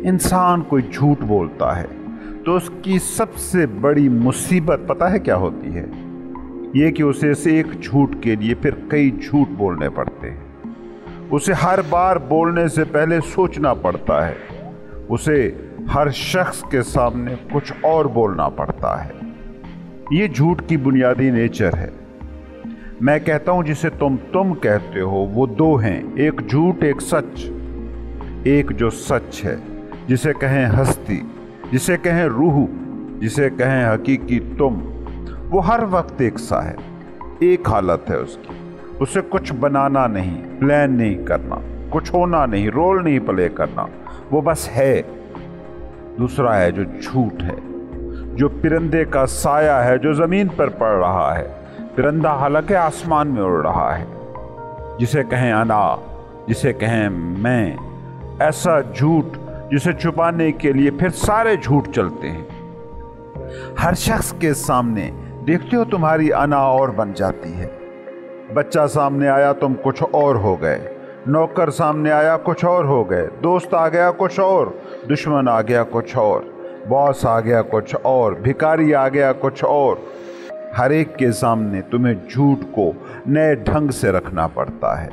इंसान कोई झूठ बोलता है तो उसकी सबसे बड़ी मुसीबत पता है क्या होती है? ये कि उसे एक झूठ के लिए फिर कई झूठ बोलने पड़ते हैं। उसे हर बार बोलने से पहले सोचना पड़ता है। उसे हर शख्स के सामने कुछ और बोलना पड़ता है। ये झूठ की बुनियादी नेचर है। मैं कहता हूं जिसे तुम कहते हो वो दो हैं, एक झूठ एक सच। एक जो सच है, जिसे कहें हस्ती, जिसे कहें रूह, जिसे कहें हकीकी तुम, वो हर वक्त एक सा है। एक हालत है उसकी, उसे कुछ बनाना नहीं, प्लान नहीं करना, कुछ होना नहीं, रोल नहीं प्ले करना, वो बस है। दूसरा है जो झूठ है, जो परिंदे का साया है जो जमीन पर पड़ रहा है। परिंदा हालांकि आसमान में उड़ रहा है, जिसे कहें अना, जिसे कहें मैं। ऐसा झूठ जिसे छुपाने के लिए फिर सारे झूठ चलते हैं। हर शख्स के सामने देखते हो तुम्हारी अना और बन जाती है। बच्चा सामने आया तुम कुछ और हो गए, नौकर सामने आया कुछ और हो गए, दोस्त आ गया कुछ और, दुश्मन आ गया कुछ और, बॉस आ गया कुछ और, भिखारी आ गया कुछ और। हर एक के सामने तुम्हें झूठ को नए ढंग से रखना पड़ता है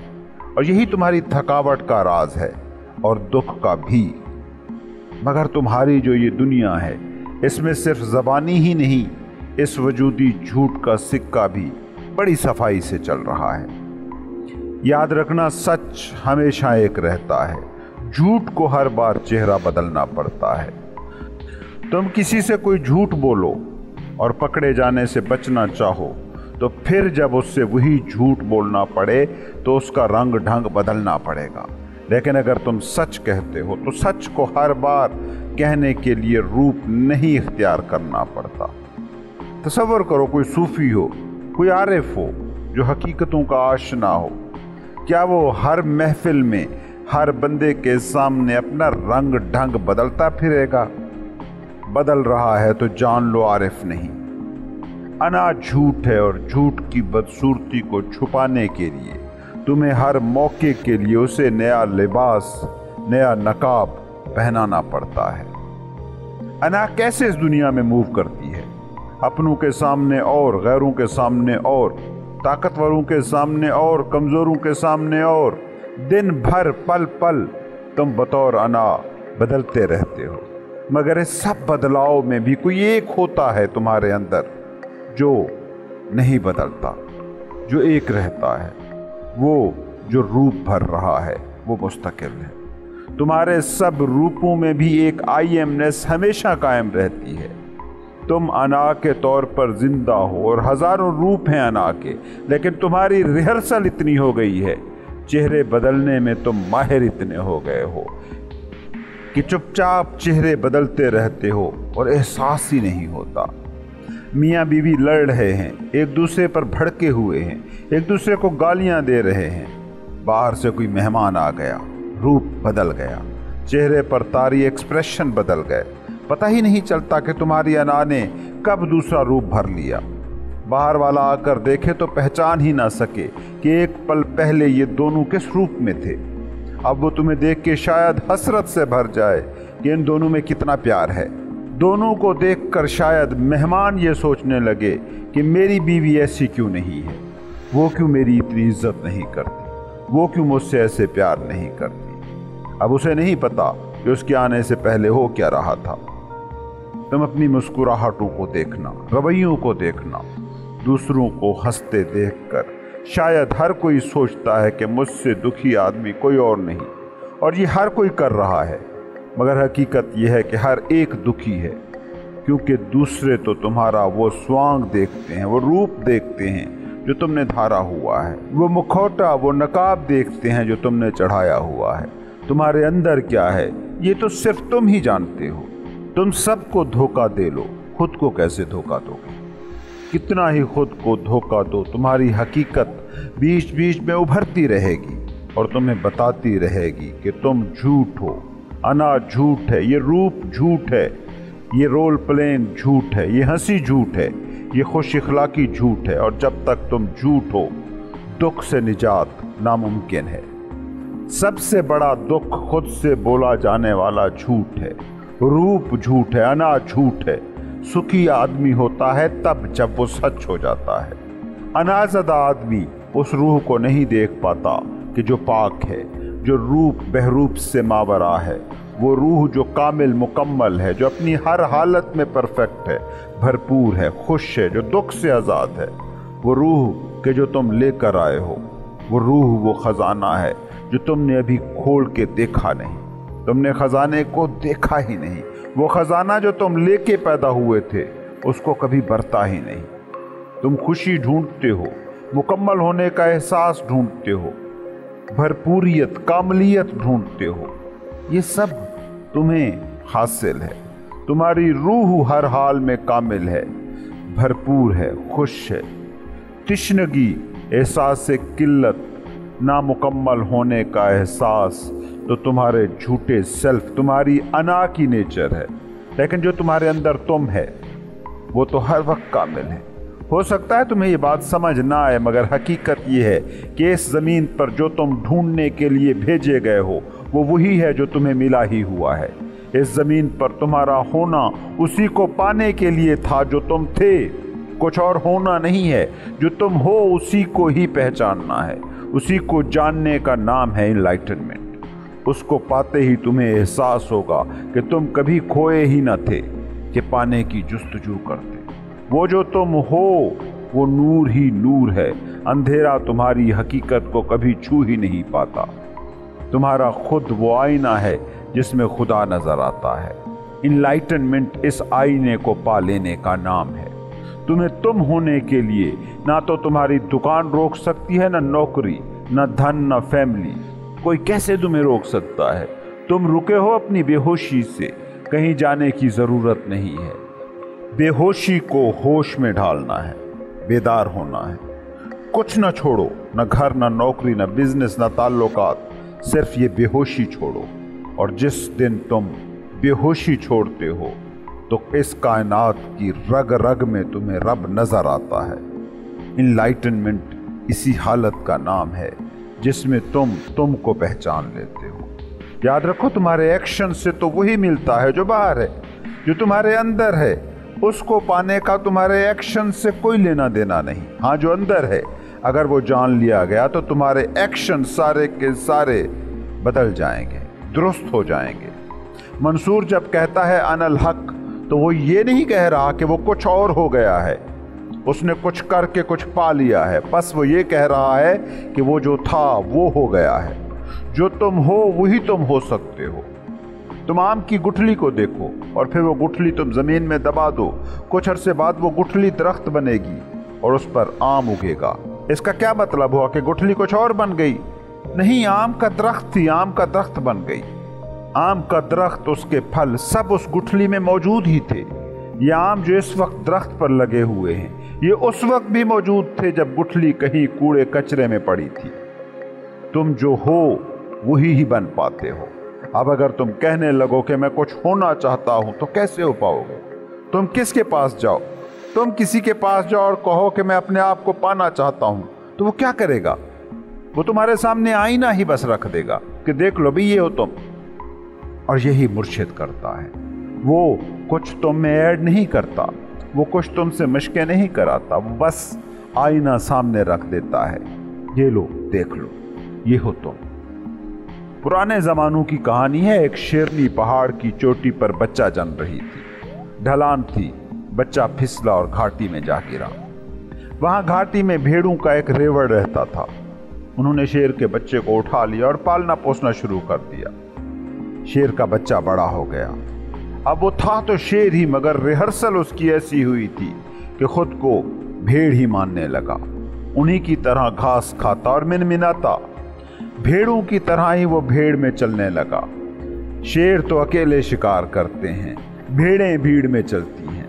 और यही तुम्हारी थकावट का राज है और दुख का भी। मगर तुम्हारी जो ये दुनिया है, इसमें सिर्फ ज़बानी ही नहीं, इस वजूदी झूठ का सिक्का भी बड़ी सफाई से चल रहा है। याद रखना, सच हमेशा एक रहता है, झूठ को हर बार चेहरा बदलना पड़ता है। तुम किसी से कोई झूठ बोलो और पकड़े जाने से बचना चाहो तो फिर जब उससे वही झूठ बोलना पड़े तो उसका रंग ढंग बदलना पड़ेगा। लेकिन अगर तुम सच कहते हो तो सच को हर बार कहने के लिए रूप नहीं इख्तियार करना पड़ता। तसव्वुर करो कोई सूफी हो, कोई आरिफ हो जो हकीकतों का आशना हो, क्या वो हर महफिल में हर बंदे के सामने अपना रंग ढंग बदलता फिरेगा? बदल रहा है तो जान लो आरिफ नहीं। अना झूठ है और झूठ की बदसूरती को छुपाने के लिए तुम्हें हर मौके के लिए उसे नया लिबास, नया नकाब पहनाना पड़ता है। अना कैसे इस दुनिया में मूव करती है? अपनों के सामने और, गैरों के सामने और, ताकतवरों के सामने और, कमजोरों के सामने और। दिन भर पल पल तुम बतौर अना बदलते रहते हो, मगर इस सब बदलाव में भी कोई एक होता है तुम्हारे अंदर जो नहीं बदलता, जो एक रहता है। वो जो रूप भर रहा है वो मुस्तकिल है। तुम्हारे सब रूपों में भी एक आईएमनेस हमेशा कायम रहती है। तुम अना के तौर पर जिंदा हो और हजारों रूप हैं अना के, लेकिन तुम्हारी रिहर्सल इतनी हो गई है, चेहरे बदलने में तुम माहिर इतने हो गए हो कि चुपचाप चेहरे बदलते रहते हो और एहसास ही नहीं होता। मियाँ बीवी लड़ रहे हैं, एक दूसरे पर भड़के हुए हैं, एक दूसरे को गालियां दे रहे हैं। बाहर से कोई मेहमान आ गया, रूप बदल गया, चेहरे पर तारी एक्सप्रेशन बदल गए। पता ही नहीं चलता कि तुम्हारी अना ने कब दूसरा रूप भर लिया। बाहर वाला आकर देखे तो पहचान ही ना सके कि एक पल पहले ये दोनों किस रूप में थे। अब वो तुम्हें देख के शायद हसरत से भर जाए कि इन दोनों में कितना प्यार है। दोनों को देखकर शायद मेहमान ये सोचने लगे कि मेरी बीवी ऐसी क्यों नहीं है, वो क्यों मेरी इतनी इज्जत नहीं करती, वो क्यों मुझसे ऐसे प्यार नहीं करती। अब उसे नहीं पता कि उसके आने से पहले हो क्या रहा था। तुम अपनी मुस्कुराहटों को देखना, रवैयों को देखना, दूसरों को हंसते देखकर शायद हर कोई सोचता है कि मुझसे दुखी आदमी कोई और नहीं, और ये हर कोई कर रहा है। मगर हकीकत यह है कि हर एक दुखी है, क्योंकि दूसरे तो तुम्हारा वो स्वांग देखते हैं, वो रूप देखते हैं जो तुमने धारा हुआ है, वो मुखौटा, वो नकाब देखते हैं जो तुमने चढ़ाया हुआ है। तुम्हारे अंदर क्या है ये तो सिर्फ तुम ही जानते हो। तुम सबको धोखा दे लो, खुद को कैसे धोखा दोगे? कितना ही खुद को धोखा दो, तुम्हारी हकीकत बीच बीच में उभरती रहेगी और तुम्हें बताती रहेगी कि तुम झूठ हो। अना झूठ है, ये रूप झूठ है, ये रोल प्लेइंग झूठ है, ये हंसी झूठ है, ये खुश इखलाकी झूठ है। और जब तक तुम झूठ हो, दुख से निजात नामुमकिन है। سب سے بڑا دکھ خود سے بولا جانے والا جھوٹ ہے، روپ جھوٹ ہے، انا جھوٹ ہے۔ سکھی آدمی ہوتا ہے تب جب وہ سچ ہو جاتا ہے۔ انازدہ آدمی اس روح کو نہیں دیکھ پاتا کہ جو پاک ہے، جو روپ بہروپ سے ماورا ہے، وہ روح جو کامل مکمل ہے، جو اپنی ہر حالت میں پرفیکٹ ہے، بھرپور ہے، خوش ہے، جو دکھ سے آزاد ہے۔ وہ روح کہ جو تم لے کر آئے ہو، وہ روح وہ خزانہ ہے جو تم نے ابھی کھول کے دیکھا نہیں۔ تم نے خزانے کو دیکھا ہی نہیں۔ وہ خزانہ جو تم لے کے پیدا ہوئے تھے اس کو کبھی برتا ہی نہیں۔ تم خوشی ڈھونڈتے ہو، مکمل ہونے کا احساس ڈھونڈتے ہو، بھرپوریت، کاملیت ڈھونڈتے ہو۔ یہ سب تمہیں حاصل ہے۔ تمہاری روح ہر حال میں کامل ہے، بھرپور ہے، خوش ہے۔ تشنگی، احساس قلت، نامکمل ہونے کا احساس تو تمہارے جھوٹے سیلف، تمہاری انا کی نیچر ہے۔ لیکن جو تمہارے اندر تم ہے وہ تو ہر وقت کامل ہے۔ ہو سکتا ہے تمہیں یہ بات سمجھ نہ آئے، مگر حقیقت یہ ہے کہ اس زمین پر جو تم ڈھونڈنے کے لیے بھیجے گئے ہو وہ وہی ہے جو تمہیں ملا ہی ہوا ہے۔ اس زمین پر تمہارا ہونا اسی کو پانے کے لیے تھا جو تم تھے، کچھ اور ہونا نہیں ہے۔ جو تم ہو اسی کو ہی پہچاننا ہے، اسی کو جاننے کا نام ہے انلائٹنمنٹ۔ اس کو پاتے ہی تمہیں احساس ہوگا کہ تم کبھی کھوئے ہی نہ تھے، کہ پانے کی جستجو کرتے۔ وہ جو تم ہو وہ نور ہی نور ہے۔ اندھیرا تمہاری حقیقت کو کبھی چھو ہی نہیں پاتا۔ تمہارا خود وہ آئینہ ہے جس میں خدا نظر آتا ہے۔ انلائٹنمنٹ اس آئینے کو پا لینے کا نام ہے۔ تمہیں تم ہونے کے لیے نہ تو تمہاری دکان روک سکتی ہے، نہ نوکری، نہ دھن، نہ فیملی۔ کوئی کیسے تمہیں روک سکتا ہے؟ تم رکے ہو اپنی بے ہوشی سے، کہیں جانے کی ضرورت نہیں ہے۔ بے ہوشی کو ہوش میں ڈھالنا ہے، بیدار ہونا ہے۔ کچھ نہ چھوڑو، نہ گھر، نہ نوکری، نہ بزنس، نہ تعلقات، صرف یہ بے ہوشی چھوڑو۔ اور جس دن تم بے ہوشی چھوڑتے ہو تو اس کائنات کی رگ رگ میں تمہیں رب نظر آتا ہے۔ انلائٹنمنٹ اسی حالت کا نام ہے جس میں تم کو پہچان لیتے ہو۔ یاد رکھو، تمہارے ایکشن سے تو وہی ملتا ہے جو باہر ہے۔ جو تمہارے اندر ہے اس کو پانے کا تمہارے ایکشن سے کوئی لینا دینا نہیں۔ ہاں، جو اندر ہے اگر وہ جان لیا گیا تو تمہارے ایکشن سارے کے سارے بدل جائیں گے، درست ہو جائیں گے۔ منصور جب کہتا ہے انا الحق تو وہ یہ نہیں کہہ رہا کہ وہ کچھ اور ہو گیا ہے، اس نے کچھ کر کے کچھ پا لیا ہے۔ بس وہ یہ کہہ رہا ہے کہ وہ جو تھا وہ ہو گیا ہے۔ جو تم ہو وہی تم ہو سکتے ہو۔ تم آم کی گٹھلی کو دیکھو اور پھر وہ گٹھلی تم زمین میں دبا دو، کچھ عرصے بعد وہ گٹھلی درخت بنے گی اور اس پر آم اگے گا۔ اس کا کیا مطلب ہوا کہ گٹھلی کچھ اور بن گئی؟ نہیں، آم کا درخت تھی، آم کا درخت بن گئی۔ آم کا درخت، اس کے پھل سب اس گٹھلی میں موجود ہی تھے۔ یہ آم جو اس وقت درخت پر لگے ہوئے ہیں یہ اس وقت بھی موجود تھے جب گٹھلی کہیں کوڑے کچرے میں پڑی تھی۔ تم جو ہو وہی ہی بن پاتے ہو۔ اب اگر تم کہنے لگو کہ میں کچھ ہونا چاہتا ہوں تو کیسے ہو پاؤ گے؟ تم کس کے پاس جاؤ؟ تم کسی کے پاس جاؤ اور کہو کہ میں اپنے آپ کو پانا چاہتا ہوں تو وہ کیا کرے گا؟ وہ تمہارے سامنے آئینہ ہی بس رکھ دے گا کہ دیکھ لو بھی یہ ہو تم۔ اور یہی مرشد کرتا ہے۔ وہ کچھ تم میں ایڈ نہیں کرتا، وہ کچھ تم سے مشقیں نہیں کراتا، وہ بس آئینہ سامنے رکھ دیتا ہے، یہ لو، دیکھ لو، یہ ہو تم۔ پرانے زمانوں کی کہانی ہے، ایک شیرنی پہاڑ کی چوٹی پر بچہ جن رہی تھی۔ ڈھلان تھی، بچہ پھسلا اور گھاٹی میں جا گرا۔ وہاں گھاٹی میں بھیڑوں کا ایک ریوڑ رہتا تھا۔ انہوں نے شیر کے بچے کو اٹھا لیا اور پالنا پوسنا شروع کر دیا۔ شیر کا بچہ بڑا ہو گیا۔ اب وہ تھا تو شیر ہی، مگر ریہرسل اس کی ایسی ہوئی تھی کہ خود کو بھیڑ ہی ماننے لگا۔ انہی کی طرح گھاس کھاتا اور منمناتا، بھیڑوں کی طرح ہی وہ بھیڑ میں چلنے لگا۔ شیر تو اکیلے شکار کرتے ہیں، بھیڑیں بھیڑ میں چلتی ہیں۔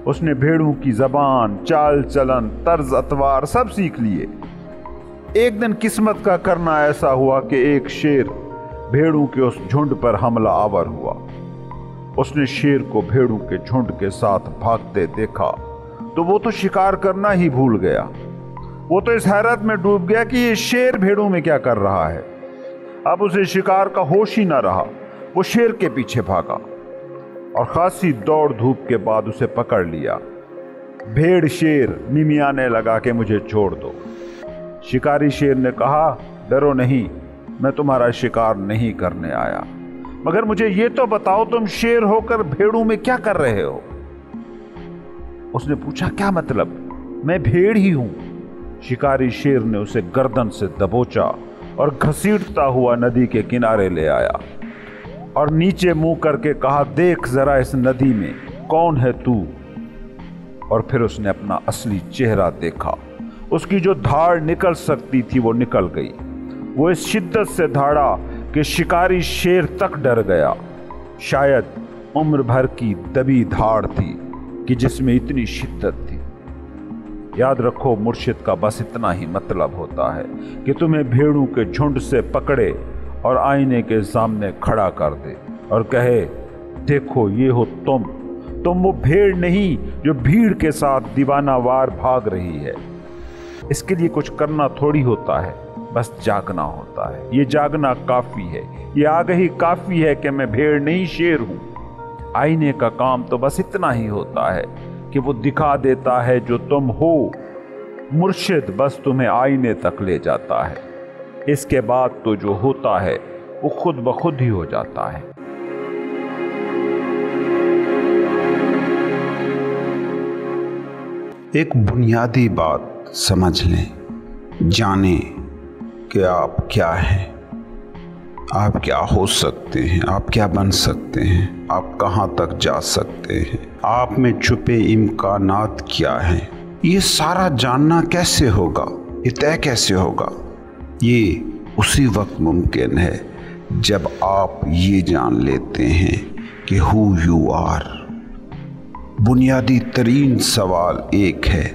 اس نے بھیڑوں کی زبان، چال چلن، طرز اتوار سب سیکھ لیے۔ ایک دن قسمت کا کرنا ایسا ہوا کہ ایک شیر بھیڑوں کے اس جھنڈ پر حملہ آور ہوا۔ اس نے شیر کو بھیڑوں کے جھنڈ کے ساتھ بھاگتے دیکھا تو وہ تو شکار کرنا ہی بھول گیا۔ وہ تو اس حیرت میں ڈوب گیا کہ یہ شیر بھیڑوں میں کیا کر رہا ہے۔ अब उसे शिकार का होश ही न रहा। वो शेर के पीछे भागा और खासी दौड़ धूप के बाद उसे पकड़ लिया। भेड़ शेर मिमियाने लगा के मुझे छोड़ दो। शिकारी शेर ने कहा, डरो नहीं, मैं तुम्हारा शिकार नहीं करने आया, मगर मुझे ये तो बताओ तुम शेर होकर भेड़ों में क्या कर रहे हो? उसने पूछा, क्या मतलब? मैं भेड़ ही हूं। शिकारी शेर ने उसे गर्दन से दबोचा और घसीटता हुआ नदी के किनारे ले आया और नीचे मुंह करके कहा, देख जरा इस नदी में कौन है तू? और फिर उसने अपना असली चेहरा देखा। उसकी जो धाड़ निकल सकती थी वो निकल गई। वो इस शिद्दत से धाड़ा कि शिकारी शेर तक डर गया। शायद उम्र भर की दबी धाड़ थी कि जिसमें इतनी शिद्दत थी। याद रखो, मुर्शिद का बस इतना ही मतलब होता है कि तुम्हें भेड़ों के झुंड से पकड़े और आईने के सामने खड़ा कर दे और कहे, देखो ये हो तुम वो भेड़ नहीं जो भीड़ के साथ दीवानावार भाग रही है। इसके लिए कुछ करना थोड़ी होता है, बस जागना होता है। ये जागना काफी है, ये आगाही काफी है कि मैं भेड़ नहीं शेर हूं। आईने का काम तो बस इतना ही होता है कि वो दिखा देता है जो तुम हो। मुर्शिद बस तुम्हें आईने तक ले जाता है। इसके बाद तो जो होता है वो खुद ब खुद ही हो जाता है। एक बुनियादी बात समझ लें, जानें कि आप क्या हैं, आप क्या हो सकते हैं, आप क्या बन सकते हैं, आप कहां तक जा सकते हैं, आप में छुपे इम्कानात क्या हैं। ये सारा जानना कैसे होगा, ये तय कैसे होगा? ये उसी वक्त मुमकिन है जब आप ये जान लेते हैं कि हु यू आर। बुनियादी तरीन सवाल एक है,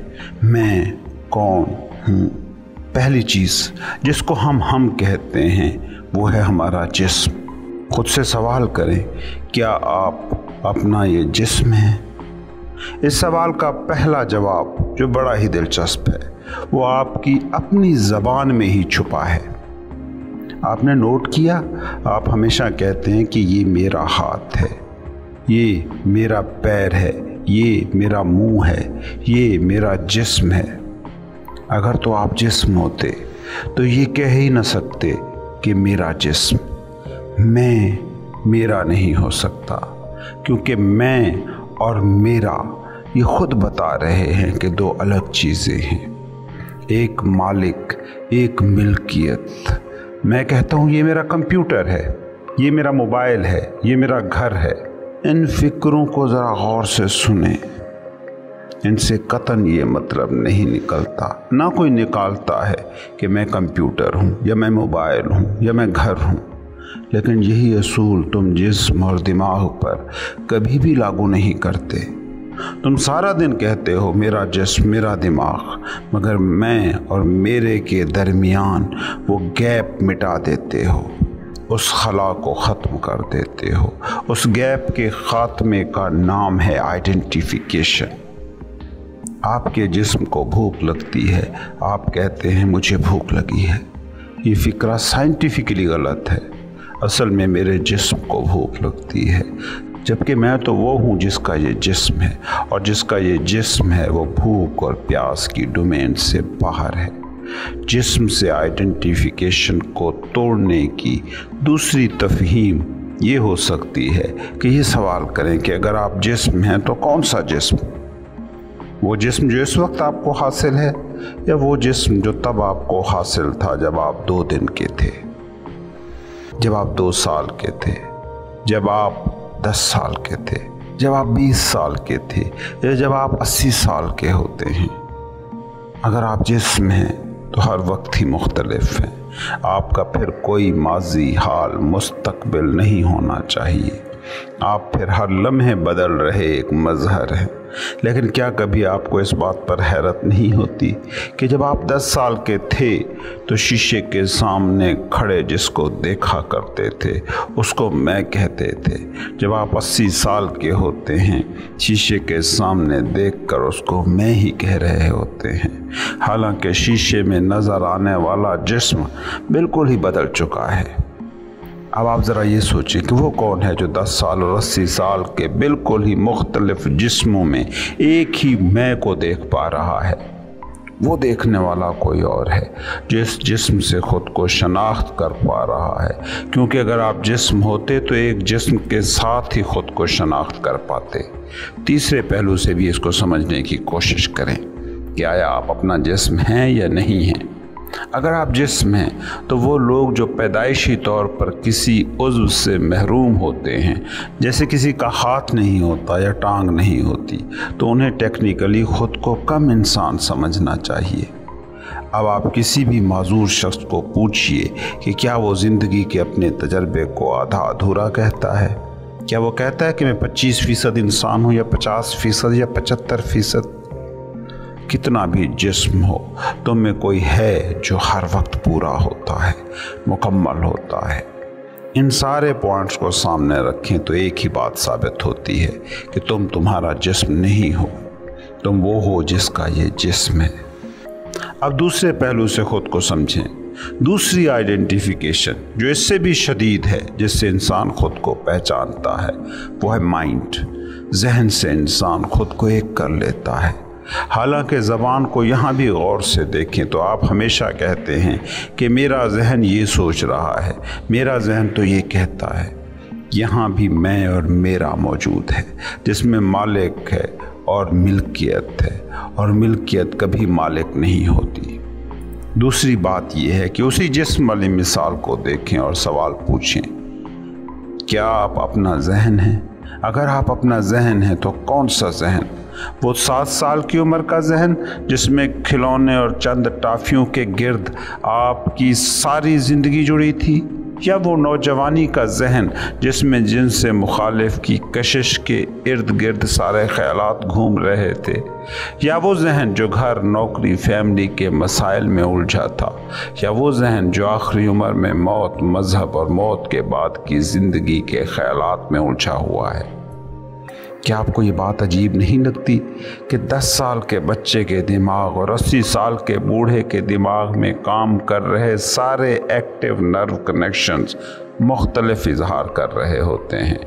मैं कौन हूँ। पहली चीज़ जिसको हम कहते हैं वो है हमारा जिस्म। खुद से सवाल करें, क्या आप अपना ये जिस्म है? इस सवाल का पहला जवाब जो बड़ा ही दिलचस्प है वो आपकी अपनी ज़बान में ही छुपा है। आपने नोट किया, आप हमेशा कहते हैं कि ये मेरा हाथ है, ये मेरा पैर है, ये मेरा मुंह है, ये मेरा जिस्म है। अगर तो आप जिस्म होते तो ये कह ही न सकते कि मेरा जिस्म। मैं मेरा नहीं हो सकता, क्योंकि मैं और मेरा ये खुद बता रहे हैं कि दो अलग चीज़ें हैं। एक मालिक, एक मिल्कियत। मैं कहता हूँ ये मेरा कंप्यूटर है, ये मेरा मोबाइल है, ये मेरा घर है। इन फिक्रों को ज़रा गौर से सुने। इनसे कतन ये मतलब नहीं निकलता, ना कोई निकालता है कि मैं कंप्यूटर हूँ या मैं मोबाइल हूँ या मैं घर हूँ। लेकिन यही असूल तुम जिस्म और दिमाग पर कभी भी लागू नहीं करते। तुम सारा दिन कहते हो मेरा जिस्म, मेरा दिमाग, मगर मैं और मेरे के दरमियान वो गैप मिटा देते हो, उस खला को ख़त्म कर देते हो। उस गैप के ख़ात्मे का नाम है आइडेंटिफिकेशन। आपके जिस्म को भूख लगती है, आप कहते हैं मुझे भूख लगी है। ये फ़िक्रा साइंटिफिकली गलत है। असल में मेरे जिस्म को भूख लगती है, जबकि मैं तो वो हूँ जिसका ये जिस्म है, और जिसका ये जिस्म है वो भूख और प्यास की डोमेन से बाहर है। जिस्म से आइडेंटिफिकेशन को तोड़ने की दूसरी तफहीम ये हो सकती है कि ये सवाल करें कि अगर आप जिस्म हैं तो कौन सा जिस्म? वो जिस्म जो इस वक्त आपको हासिल है, या वो जिस्म जो तब आपको हासिल था जब आप 2 दिन के थे, जब आप 2 साल के थे, जब आप 10 साल के थे, जब आप 20 साल के थे, या जब आप 80 साल के होते हैं? अगर आप जिस्म हैं तो हर वक्त ही मुख्तलिफ है। आपका फिर कोई माजी, हाल, मुस्तकबिल नहीं होना चाहिए। आप फिर हर लम्हे बदल रहे एक मज़हर हैं। लेकिन क्या कभी आपको इस बात पर हैरत नहीं होती कि जब आप 10 साल के थे तो शीशे के सामने खड़े जिसको देखा करते थे उसको मैं कहते थे। जब आप 80 साल के होते हैं, शीशे के सामने देखकर उसको मैं ही कह रहे होते हैं। हालांकि शीशे में नज़र आने वाला जिस्म बिल्कुल ही बदल चुका है। अब आप ज़रा ये सोचें कि वो कौन है जो 10 साल और 80 साल के बिल्कुल ही मुख्तलिफ जिस्मों में एक ही मैं को देख पा रहा है। वो देखने वाला कोई और है जो इस जिस्म से ख़ुद को शनाख्त कर पा रहा है, क्योंकि अगर आप जिस्म होते तो एक जिस्म के साथ ही ख़ुद को शनाख्त कर पाते। तीसरे पहलू से भी इसको समझने की कोशिश करें कि आया आप अपना जिस्म हैं या नहीं हैं। अगर आप जिस्म हैं तो वो लोग जो पैदाइशी तौर पर किसी उज़्व से महरूम होते हैं, जैसे किसी का हाथ नहीं होता या टांग नहीं होती, तो उन्हें टेक्निकली ख़ुद को कम इंसान समझना चाहिए। अब आप किसी भी माजूर शख्स को पूछिए कि क्या वो ज़िंदगी के अपने तजर्बे को आधा अधूरा कहता है। क्या वो कहता है कि मैं 25% इंसान हूँ या 50% या 75%। कितना भी जिस्म हो, तो में कोई है जो हर वक्त पूरा होता है, मुकम्मल होता है। इन सारे पॉइंट्स को सामने रखें तो एक ही बात साबित होती है कि तुम तुम्हारा जिस्म नहीं हो, तुम वो हो जिसका ये जिस्म है। अब दूसरे पहलू से ख़ुद को समझें। दूसरी आइडेंटिफिकेशन जो इससे भी शदीद है, जिससे इंसान ख़ुद को पहचानता है, वो है माइंड। जहन से इंसान ख़ुद को एक कर लेता है। हालांकि ज़बान को यहाँ भी गौर से देखें तो आप हमेशा कहते हैं कि मेरा जहन ये सोच रहा है, मेरा जहन तो ये कहता है। यहाँ भी मैं और मेरा मौजूद है, जिसमें मालिक है और मिल्कियत है, और मिल्कियत कभी मालिक नहीं होती। दूसरी बात यह है कि उसी जिस्म वाली मिसाल को देखें और सवाल पूछें, क्या आप अपना जहन हैं? अगर आप अपना जहन है तो कौन सा जहन? वो 7 साल की उम्र का जहन जिसमें खिलौने और चंद टाफियों के गिर्द आपकी सारी ज़िंदगी जुड़ी थी, या वो नौजवानी का जहन जिसमें जिनसे मुखालिफ की कशिश के इर्द गिर्द सारे ख्यालात घूम रहे थे, या वो जहन जो घर, नौकरी, फैमिली के मसाइल में उलझा था, या वो जहन जो आखिरी उम्र में मौत, मजहब और मौत के बाद की ज़िंदगी के ख्यालात में उलझा हुआ है। क्या आपको ये बात अजीब नहीं लगती कि 10 साल के बच्चे के दिमाग और 80 साल के बूढ़े के दिमाग में काम कर रहे सारे एक्टिव नर्व कनेक्शंस मुख्तलिफ इजहार कर रहे होते हैं,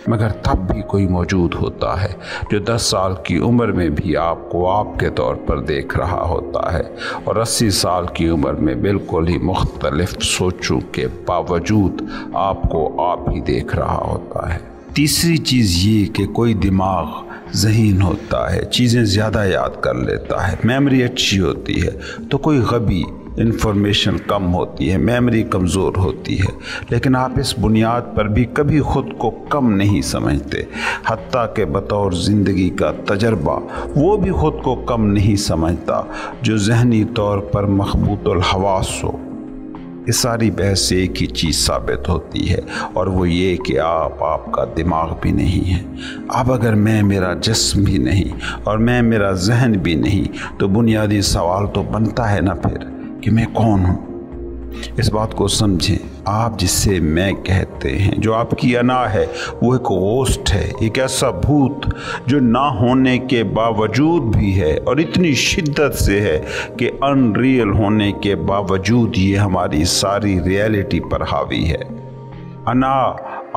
मगर तब भी कोई मौजूद होता है जो 10 साल की उम्र में भी आपको आपके तौर पर देख रहा होता है, और 80 साल की उम्र में बिल्कुल ही मुख्तलिफ सोचों के बावजूद आपको आप ही देख रहा होता है। तीसरी चीज़ ये कि कोई दिमाग ज़हीन होता है, चीज़ें ज़्यादा याद कर लेता है, मेमोरी अच्छी होती है, तो कोई गबी, इंफॉर्मेशन कम होती है, मेमोरी कमज़ोर होती है। लेकिन आप इस बुनियाद पर भी कभी ख़ुद को कम नहीं समझते, हत्ता कि बतौर ज़िंदगी का तजर्बा वो भी ख़ुद को कम नहीं समझता जो ज़हनी तौर पर मखबूतुल हवास हो। इस सारी बहस से एक ही चीज़ साबित होती है, और वो ये कि आपका दिमाग भी नहीं है। अब अगर मैं मेरा जिस्म भी नहीं और मैं मेरा जहन भी नहीं, तो बुनियादी सवाल तो बनता है ना फिर कि मैं कौन हूँ। इस बात को समझें, आप जिससे मैं कहते हैं, जो आपकी अना है, वो एक गोस्ट है, एक ऐसा भूत जो ना होने के बावजूद भी है, और इतनी शिद्दत से है कि अनरियल होने के बावजूद ये हमारी सारी रियलिटी पर हावी है। अना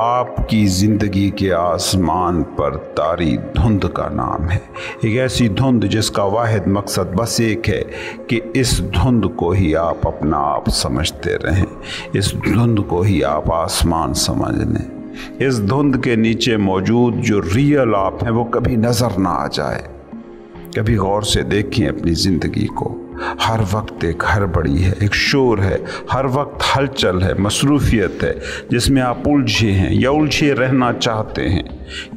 आपकी ज़िंदगी के आसमान पर तारी धुंध का नाम है, एक ऐसी धुंध जिसका वाहिद मकसद बस एक है कि इस धुंध को ही आप अपना आप समझते रहें, इस धुंध को ही आप आसमान समझ लें। इस धुंध के नीचे मौजूद जो रियल आप हैं वो कभी नज़र ना आ जाए। कभी गौर से देखें अपनी ज़िंदगी को, हर वक्त एक हड़बड़ी है, एक शोर है, हर वक्त हलचल है, मसरूफियत है, जिसमें आप उलझे हैं या उलझे रहना चाहते हैं।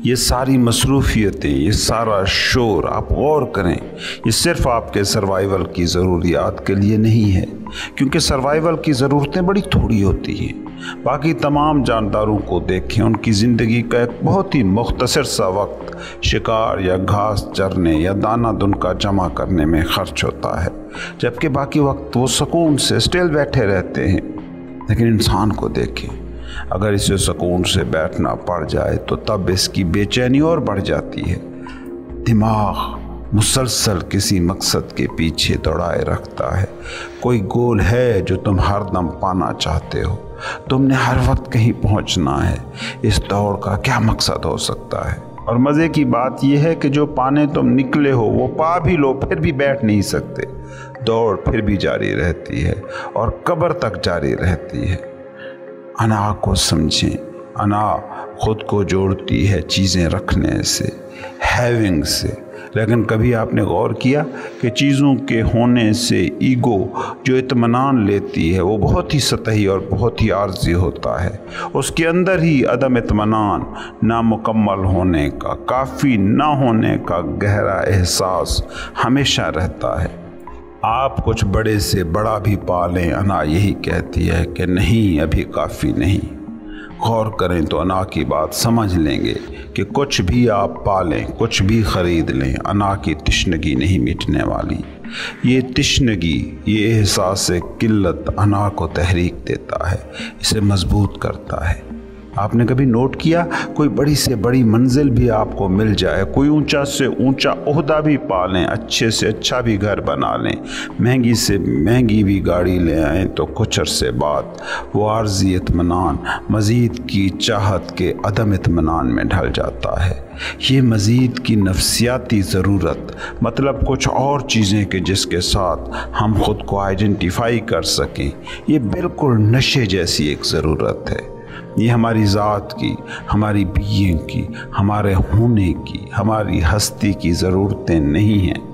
ये सारी मसरूफियतें, ये सारा शोर, आप गौर करें, ये सिर्फ आपके सर्वाइवल की ज़रूरियात के लिए नहीं है, क्योंकि सर्वाइवल की ज़रूरतें बड़ी थोड़ी होती हैं। बाकी तमाम जानदारों को देखें, उनकी ज़िंदगी का एक बहुत ही मुख्तसर सा वक्त शिकार या घास चरने या दाना दुनका जमा करने में खर्च होता है, जबकि बाकी वक्त वो सुकून से स्टिल बैठे रहते हैं। लेकिन इंसान को देखें, अगर इसे सुकून से बैठना पड़ जाए तो तब इसकी बेचैनी और बढ़ जाती है। दिमाग مسلسل کسی مقصد کے پیچھے دوڑائے رکھتا ہے۔ کوئی گول ہے جو تم ہر دم پانا چاہتے ہو، تم نے ہر وقت کہیں پہنچنا ہے۔ اس دوڑ کا کیا مقصد ہو سکتا ہے؟ اور مزے کی بات یہ ہے کہ جو پانے تم نکلے ہو وہ پا بھی لو پھر بھی بیٹھ نہیں سکتے۔ دوڑ پھر بھی جاری رہتی ہے اور قبر تک جاری رہتی ہے۔ انا کو سمجھیں، انا خود کو جوڑتی ہے چیزیں رکھنے سے، ہیونگ سے، لیکن کبھی آپ نے غور کیا کہ چیزوں کے ہونے سے ایگو جو اطمینان لیتی ہے وہ بہت ہی سطحی اور بہت ہی عارضی ہوتا ہے۔ اس کے اندر ہی عدم اطمینان، نامکمل ہونے کا، کافی نہ ہونے کا گہرا احساس ہمیشہ رہتا ہے۔ آپ کچھ بڑے سے بڑا بھی پالیں، انا یہی کہتی ہے کہ نہیں، ابھی کافی نہیں۔ غور کریں تو انا کی بات سمجھ لیں گے کہ کچھ بھی آپ پالیں، کچھ بھی خرید لیں، انا کی تشنگی نہیں مٹنے والی۔ یہ تشنگی، یہ احساس قلت انا کو تحریک دیتا ہے، اسے مضبوط کرتا ہے۔ آپ نے کبھی نوٹ کیا، کوئی بڑی سے بڑی منزل بھی آپ کو مل جائے، کوئی اونچا سے اونچا عہدہ بھی پا لیں، اچھے سے اچھا بھی گھر بنا لیں، مہنگی سے مہنگی بھی گاڑی لے آئیں، تو کچھ عرصے بعد وہ عارضی اطمینان مزید کی چاہت کے عدم اطمینان میں ڈھل جاتا ہے۔ یہ مزید کی نفسیاتی ضرورت، مطلب کچھ اور چیزیں کہ جس کے ساتھ ہم خود کو آئیڈینٹیفائی کر سکیں، یہ بالکل نشے جیسی ایک ضرورت ہے۔ یہ ہماری ذات کی، ہماری بینگ کی، ہمارے ہونے کی، ہماری ہستی کی ضرورتیں نہیں ہیں۔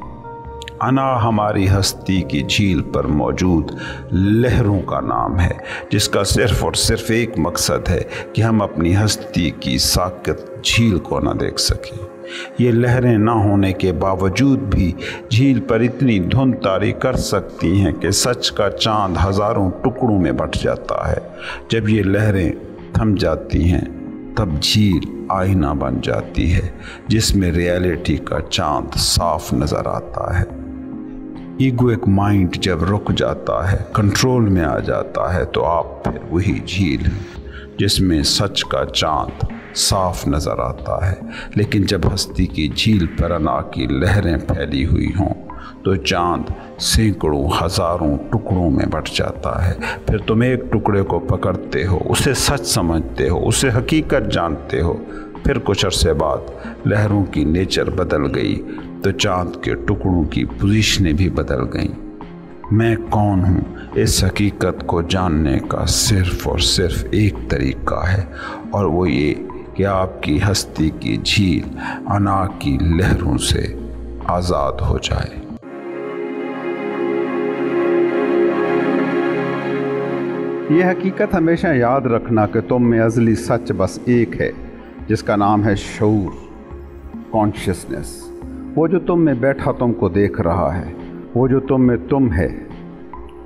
انا ہماری ہستی کی جھیل پر موجود لہروں کا نام ہے، جس کا صرف اور صرف ایک مقصد ہے کہ ہم اپنی ہستی کی ساکت جھیل کو نہ دیکھ سکیں۔ یہ لہریں نہ ہونے کے باوجود بھی جھیل پر اتنی دھند طاری کر سکتی ہیں کہ سچ کا چاند ہزاروں ٹکڑوں میں بٹ جاتا ہے۔ جب یہ لہریں تھم جاتی ہیں تب جھیل آئینہ بن جاتی ہے، جس میں ریالٹی کا چاند صاف نظر آتا ہے۔ ایگوئک مائنڈ جب رک جاتا ہے، کنٹرول میں آ جاتا ہے، تو آپ پھر وہی جھیل ہیں جس میں سچ کا چاند صاف نظر آتا ہے۔ لیکن جب ہستی کی جھیل پر انا کی لہریں پھیلی ہوئی ہوں تو چاند سینکڑوں ہزاروں ٹکڑوں میں بٹ جاتا ہے۔ پھر تم ایک ٹکڑے کو پکڑتے ہو، اسے سچ سمجھتے ہو، اسے حقیقت جانتے ہو۔ پھر کچھ عرصے بعد لہروں کی نیچر بدل گئی تو چاند کے ٹکڑوں کی پوزیشنیں بھی بدل گئیں۔ میں کون ہوں، اس حقیقت کو جاننے کا صرف اور صرف ایک طریقہ ہے، اور وہ یہ کہ آپ کی ہستی کی جھیل انا کی لہروں سے آزاد ہو جائے۔ یہ حقیقت ہمیشہ یاد رکھنا کہ تم میں ازلی سچ بس ایک ہے، جس کا نام ہے شعور، کانشیسنس۔ وہ جو تم میں بیٹھا تم کو دیکھ رہا ہے، وہ جو تم میں تم ہے۔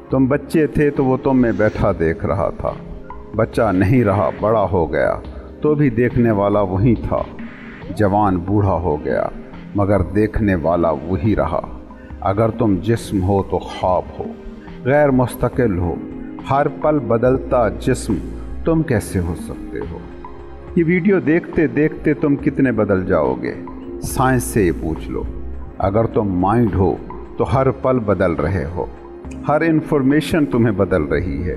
تم بچے تھے تو وہ تم میں بیٹھا دیکھ رہا تھا، بچہ نہیں رہا، بڑا ہو گیا تو بھی دیکھنے والا وہی تھا، جوان بوڑھا ہو گیا مگر دیکھنے والا وہی رہا۔ اگر تم جسم ہو تو خواب ہو، غیر مستقل ہو، ہر پل بدلتا جسم، تم کیسے ہو سکتے ہو؟ یہ ویڈیو دیکھتے دیکھتے تم کتنے بدل جاؤ گے؟ سائنس سے یہ پوچھ لو۔ اگر تم مائنڈ ہو تو ہر پل بدل رہے ہو، ہر انفارمیشن تمہیں بدل رہی ہے۔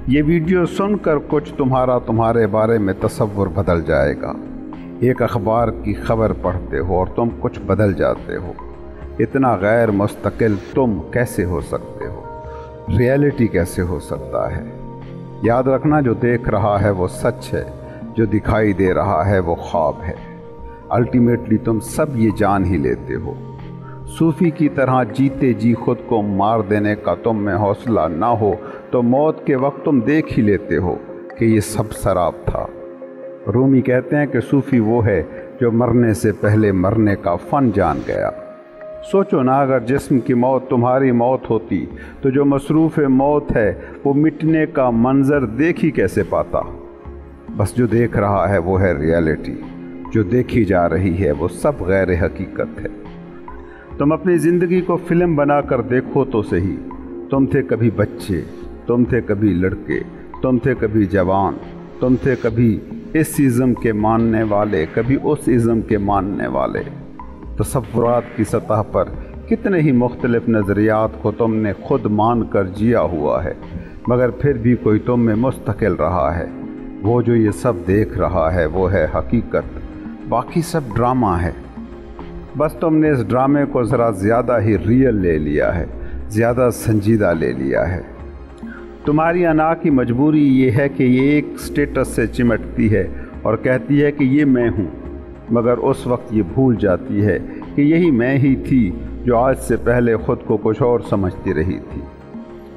یہ ویڈیو سن کر کچھ تمہارے بارے میں تصور بدل جائے گا۔ ایک اخبار کی خبر پڑھتے ہو اور تم کچھ بدل جاتے ہو۔ اتنا غیر مستقل تم کیسے ہو سکتے ہو؟ ریالٹی کیسے ہو سکتا ہے؟ یاد رکھنا، جو دیکھ رہا ہے وہ سچ ہے، جو دکھائی دے رہا ہے وہ خواب ہے۔ الٹیمیٹلی تم سب یہ جان ہی لیتے ہو۔ صوفی کی طرح جیتے جی خود کو مار دینے کا تم میں حوصلہ نہ ہو تو موت کے وقت تم دیکھ ہی لیتے ہو کہ یہ سب سراب تھا۔ رومی کہتے ہیں کہ صوفی وہ ہے جو مرنے سے پہلے مرنے کا فن جان گیا۔ سوچو نا، اگر جسم کی موت تمہاری موت ہوتی تو جو مصروف موت ہے وہ مٹنے کا منظر دیکھ ہی کیسے پاتا؟ بس جو دیکھ رہا ہے وہ ہے ریالٹی، جو دیکھی جا رہی ہے وہ سب غیر حقیقت ہے۔ تم اپنی زندگی کو فلم بنا کر دیکھو تو صحیح۔ تم تھے کبھی بچے، تم تھے کبھی لڑکے، تم تھے کبھی جوان، تم تھے کبھی اس ازم کے ماننے والے، کبھی اس ازم کے ماننے والے۔ तसव्वुरात की सतह पर कितने ही मुख्तलिफ नज़रियात को तुमने खुद मान कर जिया हुआ है, मगर फिर भी कोई तुम में मुस्तकिल रहा है। वो जो ये सब देख रहा है वो है हकीकत, बाकी सब ड्रामा है। बस तुमने इस ड्रामे को ज़रा ज़्यादा ही रियल ले लिया है, ज़्यादा संजीदा ले लिया है। तुम्हारी अना की मजबूरी ये है कि ये एक स्टेटस से चिमटती है और कहती है कि ये मैं हूँ, मगर उस वक्त ये भूल जाती है कि यही मैं ही थी जो आज से पहले ख़ुद को कुछ और समझती रही थी।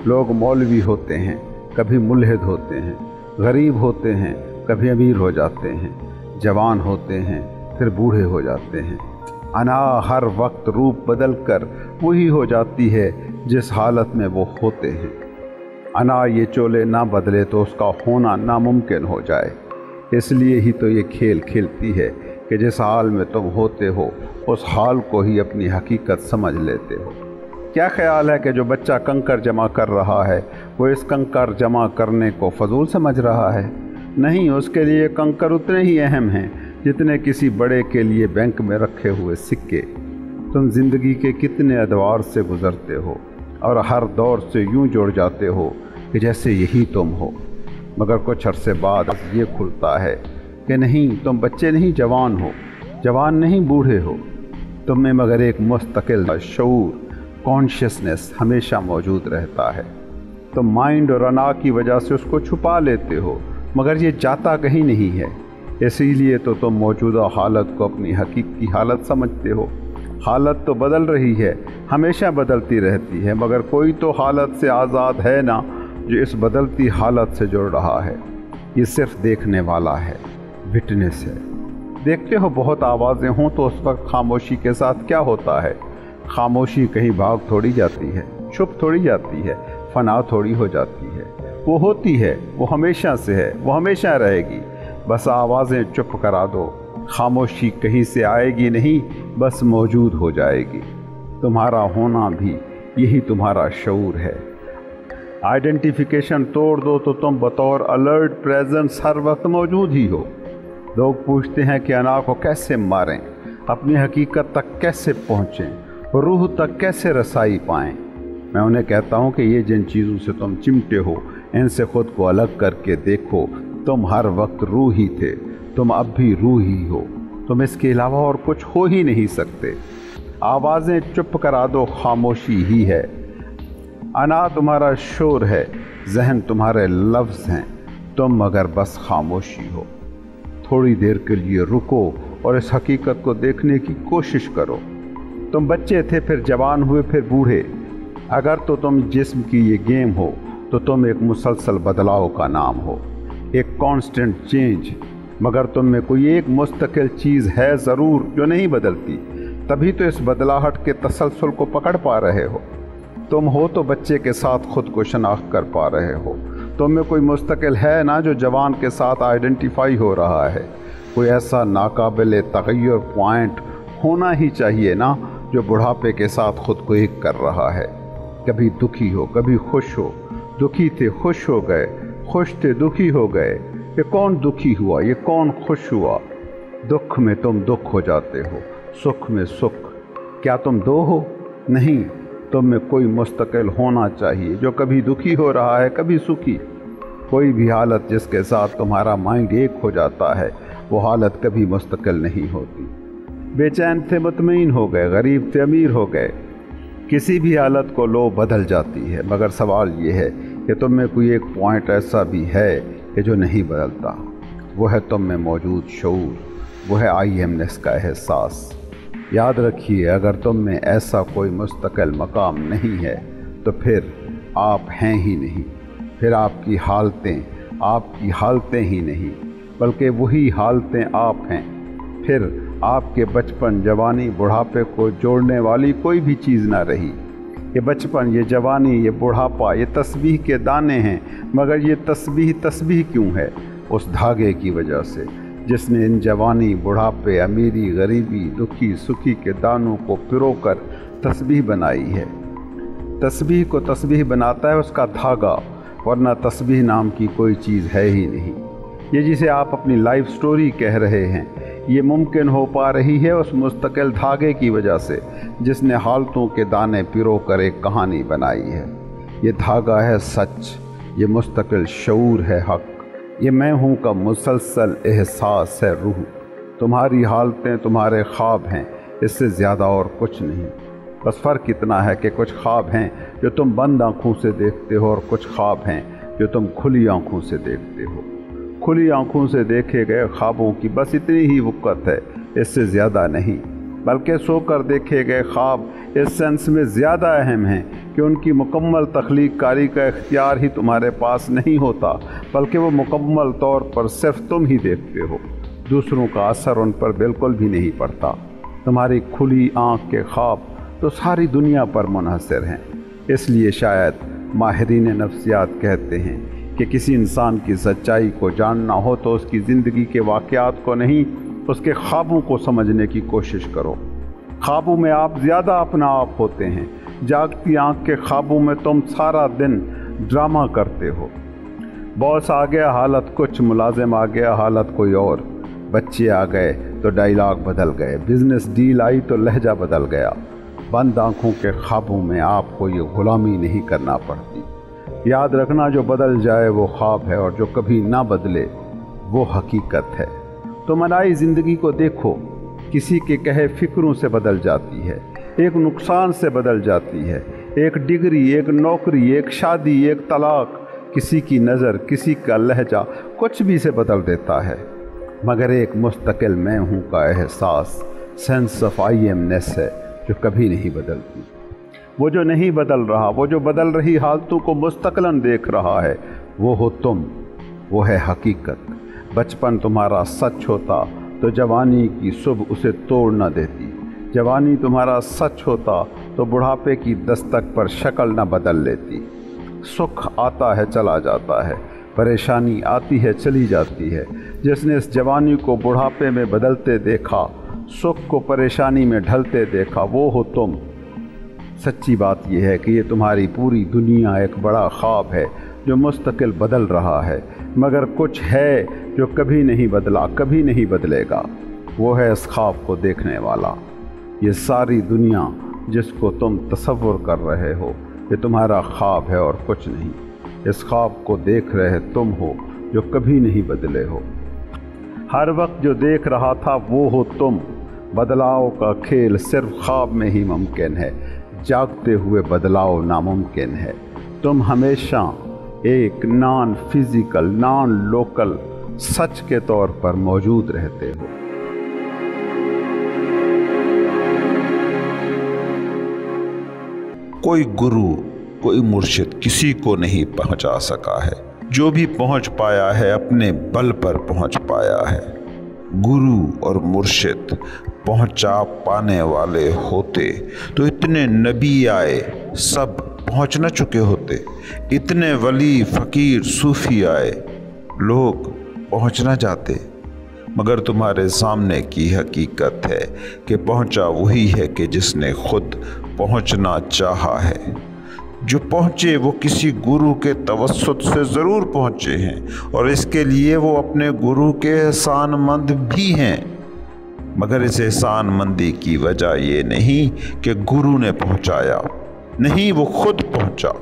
लोग मौलवी होते हैं, कभी मुल्हिद होते हैं, गरीब होते हैं, कभी अमीर हो जाते हैं, जवान होते हैं, फिर बूढ़े हो जाते हैं। अना हर वक्त रूप बदल कर वही हो जाती है जिस हालत में वो होते हैं। अना ये चोले ना बदले तो उसका होना नामुमकिन हो जाए। इसलिए ही तो ये खेल खेलती है कि जिस हाल में तुम होते हो उस हाल को ही अपनी हकीकत समझ लेते हो। क्या ख्याल है कि जो बच्चा कंकर जमा कर रहा है वो इस कंकर जमा करने को फजूल समझ रहा है? नहीं, उसके लिए कंकर उतने ही अहम हैं जितने किसी बड़े के लिए बैंक में रखे हुए सिक्के। तुम ज़िंदगी के कितने अदवार से गुज़रते हो और हर दौर से यूं जुड़ जाते हो कि जैसे यही तुम हो, मगर कुछ अरसे बाद ये खुलता है कि नहीं, तुम बच्चे नहीं जवान हो, जवान नहीं बूढ़े हो। तुम में मगर एक मुस्तकिल शऊर, कॉन्शियसनेस हमेशा मौजूद रहता है। तुम माइंड और अना की वजह से उसको छुपा लेते हो, मगर ये जाता कहीं नहीं है। इसीलिए तो तुम मौजूदा हालत को अपनी हकीकी हालत समझते हो। हालत तो बदल रही है, हमेशा बदलती रहती है, मगर कोई तो हालत से आज़ाद है ना जो इस बदलती हालत से जुड़ रहा है। ये सिर्फ देखने वाला है, विटनेस है। देखते हो बहुत आवाज़ें हों तो उस वक्त खामोशी के साथ क्या होता है? खामोशी कहीं भाग थोड़ी जाती है, छुप थोड़ी जाती है, फना थोड़ी हो जाती है। वो होती है, वो हमेशा से है, वो हमेशा रहेगी। बस आवाज़ें चुप करा दो, खामोशी कहीं से आएगी नहीं, बस मौजूद हो जाएगी। तुम्हारा होना भी यही तुम्हारा शऊर है। आइडेंटिफिकेशन तोड़ दो तो तुम बतौर अलर्ट प्रेजेंस हर वक्त मौजूद ही हो। लोग पूछते हैं कि अना को कैसे मारें, अपनी हकीकत तक कैसे पहुँचें, रूह तक कैसे रसाई पाएं। मैं उन्हें कहता हूँ कि ये जिन चीज़ों से तुम चिमटे हो इनसे ख़ुद को अलग करके देखो। तुम हर वक्त रूह ही थे, तुम अब भी रूह ही हो। तुम इसके अलावा और कुछ हो ही नहीं सकते। आवाज़ें चुप करा दो, खामोशी ही है। अना तुम्हारा शोर है, जहन तुम्हारे लफ्ज़ हैं, तुम मगर बस खामोशी हो। थोड़ी देर के लिए रुको और इस हकीकत को देखने की कोशिश करो। तुम बच्चे थे, फिर जवान हुए, फिर बूढ़े। अगर तो तुम जिस्म की ये गेम हो तो तुम एक मुसलसल बदलाव का नाम हो, एक कांस्टेंट चेंज। मगर तुम में कोई एक मुस्तकिल चीज़ है ज़रूर जो नहीं बदलती, तभी तो इस बदलाहट के तसलसल को पकड़ पा रहे हो। तुम हो तो बच्चे के साथ खुद को शनाख्त कर पा रहे हो। तुम में कोई मुस्तकिल है ना जो जवान के साथ आइडेंटिफाई हो रहा है। कोई ऐसा नाकाबिल तग़य्युर पॉइंट होना ही चाहिए ना जो बुढ़ापे के साथ खुद को एक कर रहा है। कभी दुखी हो, कभी खुश हो। दुखी थे, खुश हो गए, खुश थे, दुखी हो गए। ये कौन दुखी हुआ, ये कौन खुश हुआ? दुख में तुम दुख हो जाते हो, सुख में सुख। क्या तुम दो हो? नहीं, तुम में कोई मुस्तकिल होना चाहिए जो कभी दुखी हो रहा है, कभी सुखी। कोई भी हालत जिसके साथ तुम्हारा माइंड एक हो जाता है वो हालत कभी मुस्तकिल नहीं होती। बेचैन थे, मुतमईन हो गए, गरीब थे, अमीर हो गए। किसी भी हालत को लो बदल जाती है, मगर सवाल ये है कि तुम में कोई एक पॉइंट ऐसा भी है कि जो नहीं बदलता। वो है तुम में मौजूद शऊर, वो है आईएमनेस का एहसास। याद रखिए, अगर तुम में ऐसा कोई मुस्तकिल मकाम नहीं है तो फिर आप हैं ही नहीं। फिर आपकी हालतें ही नहीं, बल्कि वही हालतें आप हैं। फिर आपके बचपन, जवानी, बुढ़ापे को जोड़ने वाली कोई भी चीज़ ना रही। ये बचपन, ये जवानी, ये बुढ़ापा, ये तस्बीह के दाने हैं, मगर ये तस्बीह क्यों है? उस धागे की वजह से जिसने इन जवानी, बुढ़ापे, अमीरी, गरीबी, दुखी, सुखी के दानों को पिरोकर तस्बीह बनाई है। तस्बीह को तस्बीह बनाता है उसका धागा, वरना तस्बीह नाम की कोई चीज़ है ही नहीं। ये जिसे आप अपनी लाइफ स्टोरी कह रहे हैं, ये मुमकिन हो पा रही है उस मुस्तकिल धागे की वजह से जिसने हालतों के दाने पिरो कर एक कहानी बनाई है। ये धागा है सच, ये मुस्तकिल शऊर है हक, ये मैं हूँ का मुसलसल एहसास है रूह। तुम्हारी हालतें तुम्हारे ख्वाब हैं, इससे ज़्यादा और कुछ नहीं। बस फ़र्क इतना है कि कुछ ख्वाब हैं जो तुम बंद आँखों से देखते हो और कुछ ख्वाब हैं जो तुम खुली आँखों से देखते हो। खुली आँखों से देखे गए ख्वाबों की बस इतनी ही वक़्त है, इससे ज़्यादा नहीं। बल्कि सोकर देखे गए ख्वाब इस सेंस में ज़्यादा अहम हैं कि उनकी मुकम्मल तख्लीक कारी का इख्तियार ही तुम्हारे पास नहीं होता, बल्कि वो मुकम्मल तौर पर सिर्फ तुम ही देखते हो। दूसरों का असर उन पर बिल्कुल भी नहीं पड़ता। तुम्हारी खुली आँख के ख्वाब तो सारी दुनिया पर मुनहसर हैं। इसलिए शायद माहिरीन नफ्सियात कहते हैं कि किसी इंसान की सच्चाई को जानना हो तो उसकी ज़िंदगी के वाक़यात को नहीं, उसके ख्वाबों को समझने की कोशिश करो। ख्वाबों में आप ज़्यादा अपना आप होते हैं। जागती आँख के ख्वाबों में तुम सारा दिन ड्रामा करते हो। बॉस आ गया हालत कुछ, मुलाजिम आ गया हालत कोई और, बच्चे आ गए तो डायलॉग बदल गए, बिज़नेस डील आई तो लहजा बदल गया। बंद आँखों के ख्वाबों में आपको ये ग़ुलामी नहीं करना पड़ती। याद रखना, जो बदल जाए वो ख्वाब है और जो कभी ना बदले वो हकीकत है। तो मनाई ज़िंदगी को देखो, किसी के कहे फ़िक्रों से बदल जाती है, एक नुकसान से बदल जाती है, एक डिग्री, एक नौकरी, एक शादी, एक तलाक, किसी की नज़र, किसी का लहजा, कुछ भी से बदल देता है। मगर एक मुस्तकिल मैं हूँ का एहसास, सेंस ऑफ आई एमनेस है जो कभी नहीं बदलती। वो जो नहीं बदल रहा, वो जो बदल रही हालतों को मुस्तक़िलन देख रहा है, वो हो तुम, वो है हकीकत। बचपन तुम्हारा सच होता तो जवानी की सुबह उसे तोड़ न देती। जवानी तुम्हारा सच होता तो बुढ़ापे की दस्तक पर शक्ल न बदल लेती। सुख आता है चला जाता है, परेशानी आती है चली जाती है। जिसने इस जवानी को बुढ़ापे में बदलते देखा, सुख को परेशानी में ढलते देखा, वो हो तुम। सच्ची बात यह है कि ये तुम्हारी पूरी दुनिया एक बड़ा ख्वाब है जो मुस्तकिल बदल रहा है, मगर कुछ है जो कभी नहीं बदला, कभी नहीं बदलेगा। वो है इस ख्वाब को देखने वाला। ये सारी दुनिया जिसको तुम तसव्वुर कर रहे हो, ये तुम्हारा ख्वाब है और कुछ नहीं। इस ख्वाब को देख रहे तुम हो जो कभी नहीं बदले हो। हर वक्त जो देख रहा था वो हो तुम। बदलाव का खेल सिर्फ ख्वाब में ही मुमकिन है, जागते हुए बदलाव नामुमकिन है। तुम हमेशा एक नॉन फिजिकल, नॉन लोकल सच के तौर पर मौजूद रहते हो। कोई गुरु, कोई मुर्शिद किसी को नहीं पहुंचा सका है। जो भी पहुंच पाया है अपने बल पर पहुंच पाया है। गुरु और मुर्शिद पहुंचा पाने वाले होते तो इतने नबी आए, सब पहुंच न चुके होते। इतने वली, फ़कीर, सूफ़ी आए, लोग पहुंच न जाते। मगर तुम्हारे सामने की हकीकत है कि पहुंचा वही है कि जिसने खुद पहुंचना चाहा है। जो पहुँचे वो किसी गुरु के तवस्सुत से ज़रूर पहुँचे हैं और इसके लिए वो अपने गुरु के एहसानमंद भी हैं। मगर इस एहसानमंदी की वजह ये नहीं कि गुरु ने पहुँचाया, नहीं, वो खुद पहुँचा।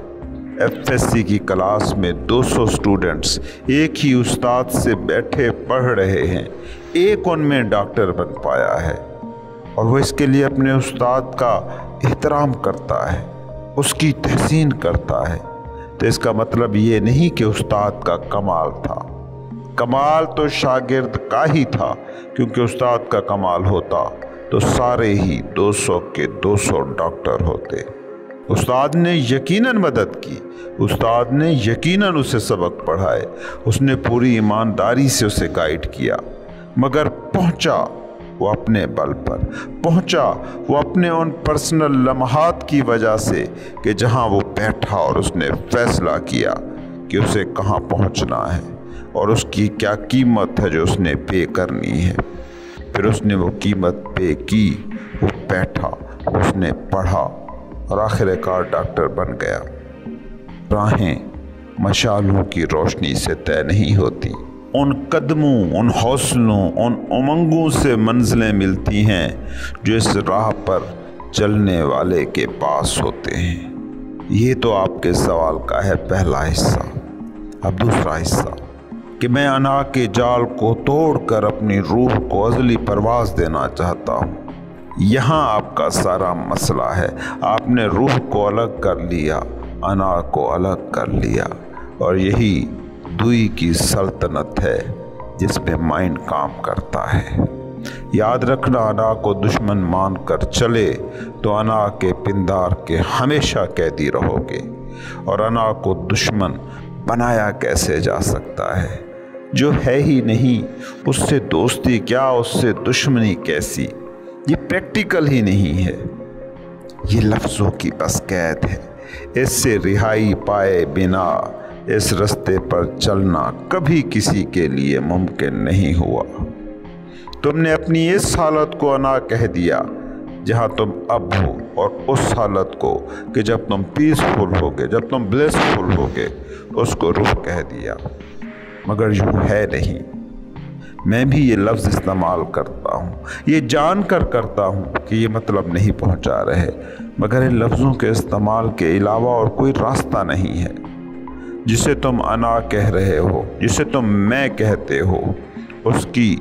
एफएससी की क्लास में 200 स्टूडेंट्स एक ही उस्ताद से बैठे पढ़ रहे हैं, एक उनमें डॉक्टर बन पाया है और वो इसके लिए अपने उस्ताद का एहतराम करता है, उसकी तहसीन करता है। तो इसका मतलब ये नहीं कि उस्ताद का कमाल था। कमाल तो शागिर्द का ही था, क्योंकि उस्ताद का कमाल होता तो सारे ही 200 के 200 डॉक्टर होते। उस्ताद ने यकीनन मदद की, उस्ताद ने यकीनन उसे सबक पढ़ाए, उसने पूरी ईमानदारी से उसे गाइड किया। मगर पहुंचा वो अपने बल पर, पहुंचा वो अपने उन पर्सनल लम्हात की वजह से कि जहां वो बैठा और उसने फैसला किया कि उसे कहां पहुंचना है और उसकी क्या कीमत है जो उसने पे करनी है। फिर उसने वो कीमत पे की, वो बैठा, उसने पढ़ा और आखिरकार डॉक्टर बन गया। राहें मशालों की रोशनी से तय नहीं होती, उन कदमों, उन हौसलों, उन उमंगों से मंजिलें मिलती हैं जो इस राह पर चलने वाले के पास होते हैं। ये तो आपके सवाल का है पहला हिस्सा। अब दूसरा हिस्सा कि मैं अना के जाल को तोड़कर अपनी रूह को अज़ली परवाज़ देना चाहता हूँ। यहाँ आपका सारा मसला है। आपने रूह को अलग कर लिया, अना को अलग कर लिया, और यही दुई की सल्तनत है जिसमें माइंड काम करता है। याद रखना, अना को दुश्मन मान कर चले तो अना के पिंदार के हमेशा कैदी रहोगे। और अना को दुश्मन बनाया कैसे जा सकता है? जो है ही नहीं उससे दोस्ती क्या, उससे दुश्मनी कैसी? ये प्रैक्टिकल ही नहीं है, ये लफ्ज़ों की बस कैद है। इससे रिहाई पाए बिना इस रास्ते पर चलना कभी किसी के लिए मुमकिन नहीं हुआ। तुमने अपनी इस हालत को अना कह दिया जहाँ तुम अब हो, और उस हालत को कि जब तुम पीसफुल होगे, जब तुम ब्लेसफुल होगे, उसको रूह कह दिया। मगर यूँ है नहीं। मैं भी ये लफ्ज़ इस्तेमाल करता हूँ, ये जान कर करता हूँ कि ये मतलब नहीं पहुँचा रहे, मगर इन लफ्ज़ों के इस्तेमाल के अलावा और कोई रास्ता नहीं है। जिसे तुम अना कह रहे हो, जिसे तुम मैं कहते हो, उसकी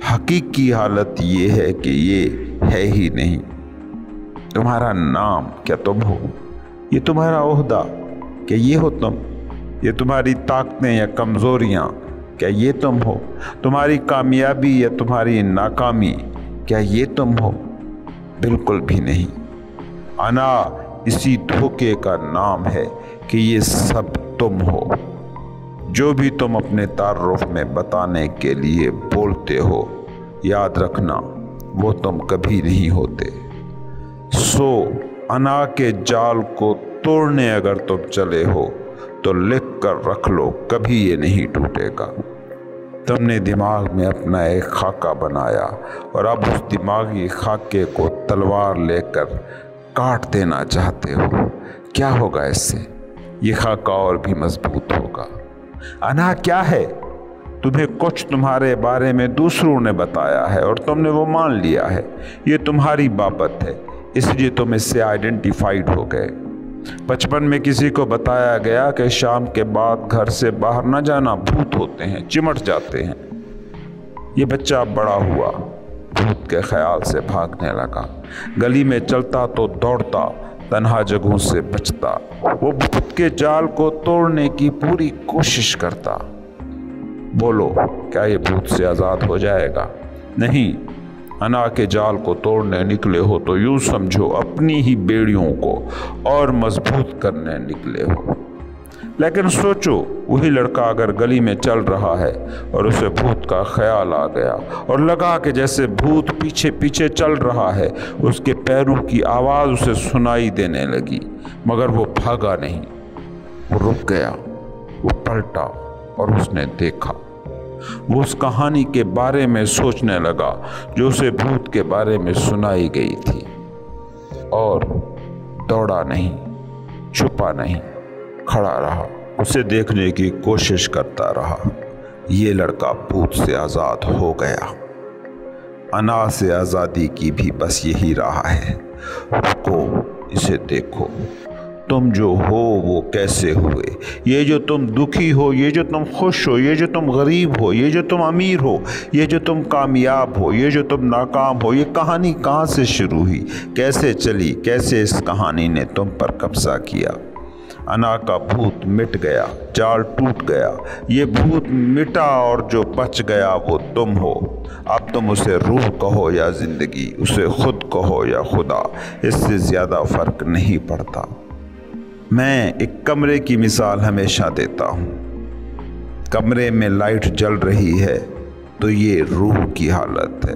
हकीकी हालत ये है कि ये है ही नहीं। तुम्हारा नाम क्या तुम हो? ये तुम्हारा ओहदा क्या ये हो तुम? ये तुम्हारी ताकतें या कमज़ोरियाँ क्या ये तुम हो? तुम्हारी कामयाबी या तुम्हारी नाकामी क्या ये तुम हो? बिल्कुल भी नहीं। अना इसी धोखे का नाम है कि ये सब तुम हो। जो भी तुम अपने तारुफ में बताने के लिए बोलते हो, याद रखना वो तुम कभी नहीं होते। सो अना के जाल को तोड़ने अगर तुम चले हो तो लिख कर रख लो, कभी ये नहीं टूटेगा। तुमने दिमाग में अपना एक खाका बनाया और अब उस दिमागी खाके को तलवार लेकर काट देना चाहते हो। क्या होगा इससे? ये खाका और भी मजबूत होगा। अना क्या है? तुम्हें कुछ तुम्हारे बारे में दूसरों ने बताया है और तुमने वो मान लिया है। ये तुम्हारी बाबत है, इसलिए तुम इससे आइडेंटिफाइड हो गए। बचपन में किसी को बताया गया कि शाम के बाद घर से बाहर न जाना, भूत होते हैं, चिमट जाते हैं। ये बच्चा बड़ा हुआ, भूत के ख्याल से भागने लगा। गली में चलता तो दौड़ता, तन्हा जगहों से बचता। वो भूत के जाल को तोड़ने की पूरी कोशिश करता। बोलो, क्या ये भूत से आज़ाद हो जाएगा? नहीं। अना के जाल को तोड़ने निकले हो तो यूँ समझो अपनी ही बेड़ियों को और मजबूत करने निकले हो। लेकिन सोचो, वही लड़का अगर गली में चल रहा है और उसे भूत का ख्याल आ गया और लगा कि जैसे भूत पीछे पीछे चल रहा है, उसके पैरों की आवाज़ उसे सुनाई देने लगी, मगर वो भागा नहीं। वो रुक गया, वो पलटा और उसने देखा। वो उस कहानी के बारे में सोचने लगा जो उसे भूत के बारे में सुनाई गई थी, और दौड़ा नहीं, छुपा नहीं, खड़ा रहा, उसे देखने की कोशिश करता रहा। ये लड़का भूत से आज़ाद हो गया। अना से आज़ादी की भी बस यही राह है। रुको, इसे देखो। तुम जो हो वो कैसे हुए? ये जो तुम दुखी हो, ये जो तुम खुश हो, ये जो तुम गरीब हो, ये जो तुम अमीर हो, ये जो तुम कामयाब हो, ये जो तुम नाकाम हो, ये कहानी कहाँ से शुरू हुई, कैसे चली, कैसे इस कहानी ने तुम पर कब्जा किया? अना का भूत मिट गया, जाल टूट गया, ये भूत मिटा और जो बच गया वो तुम हो। अब तुम उसे रूह कहो या ज़िंदगी, उसे खुद कहो या खुदा, इससे ज़्यादा फ़र्क नहीं पड़ता। मैं एक कमरे की मिसाल हमेशा देता हूँ। कमरे में लाइट जल रही है तो ये रूह की हालत है।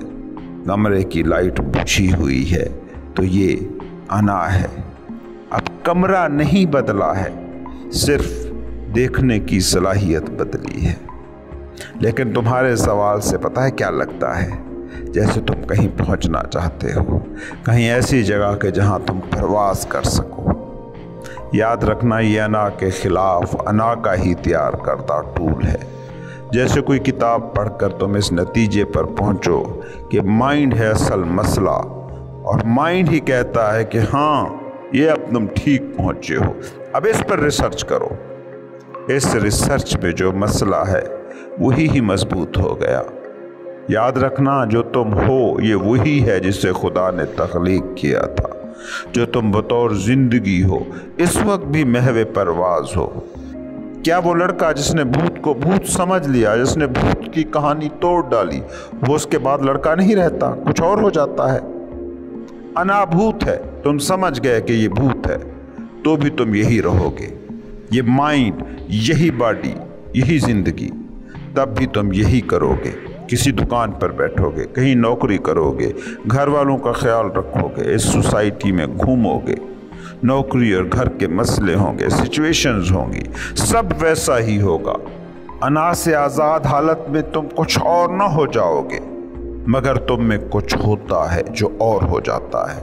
कमरे की लाइट बुझी हुई है तो ये अना है। अब कमरा नहीं बदला है, सिर्फ देखने की सलाहियत बदली है। लेकिन तुम्हारे सवाल से पता है क्या लगता है? जैसे तुम कहीं पहुंचना चाहते हो, कहीं ऐसी जगह के जहां तुम परवास कर सको। याद रखना, ये अना के खिलाफ अना का ही तैयार करता टूल है। जैसे कोई किताब पढ़कर तुम इस नतीजे पर पहुंचो कि माइंड है असल मसला, और माइंड ही कहता है कि हाँ ये अब तुम ठीक पहुंचे हो, अब इस पर रिसर्च करो। इस रिसर्च में जो मसला है वही ही मजबूत हो गया। याद रखना, जो तुम हो ये वही है जिसे खुदा ने तख्लीक किया था। जो तुम बतौर जिंदगी हो इस वक्त भी महवे परवाज हो। क्या वो लड़का जिसने भूत को भूत समझ लिया, जिसने भूत की कहानी तोड़ डाली, वो उसके बाद लड़का नहीं रहता, कुछ और हो जाता है? अनाभूत है, तुम समझ गए कि ये भूत है, तो भी तुम यही रहोगे। ये माइंड, यही बॉडी, यही जिंदगी, तब भी तुम यही करोगे। किसी दुकान पर बैठोगे, कहीं नौकरी करोगे, घर वालों का ख्याल रखोगे, इस सोसाइटी में घूमोगे, नौकरी और घर के मसले होंगे, सिचुएशंस होंगी, सब वैसा ही होगा। अना से आज़ाद हालत में तुम कुछ और न हो जाओगे, मगर तुम में कुछ होता है जो और हो जाता है।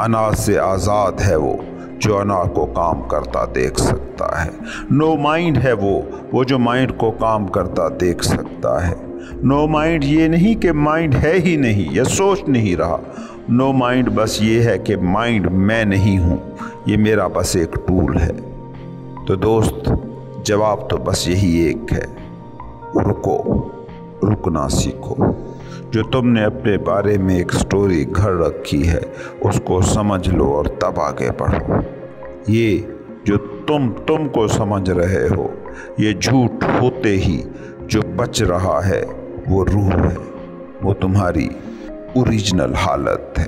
अना से आज़ाद है वो जो अना को काम करता देख सकता है। नो माइंड है वो जो माइंड को काम करता देख सकता है। नो माइंड ये नहीं कि माइंड है ही नहीं या सोच नहीं रहा। नो माइंड बस ये है कि माइंड मैं नहीं हूँ, ये मेरा बस एक टूल है। तो दोस्त, जवाब तो बस यही एक है, रुको, रुकना सीखो। जो तुमने अपने बारे में एक स्टोरी घर रखी है उसको समझ लो और तब आगे बढ़ो। ये जो तुमको समझ रहे हो, ये झूठ होते ही जो बच रहा है वो रूह है, वो तुम्हारी ओरिजिनल हालत है।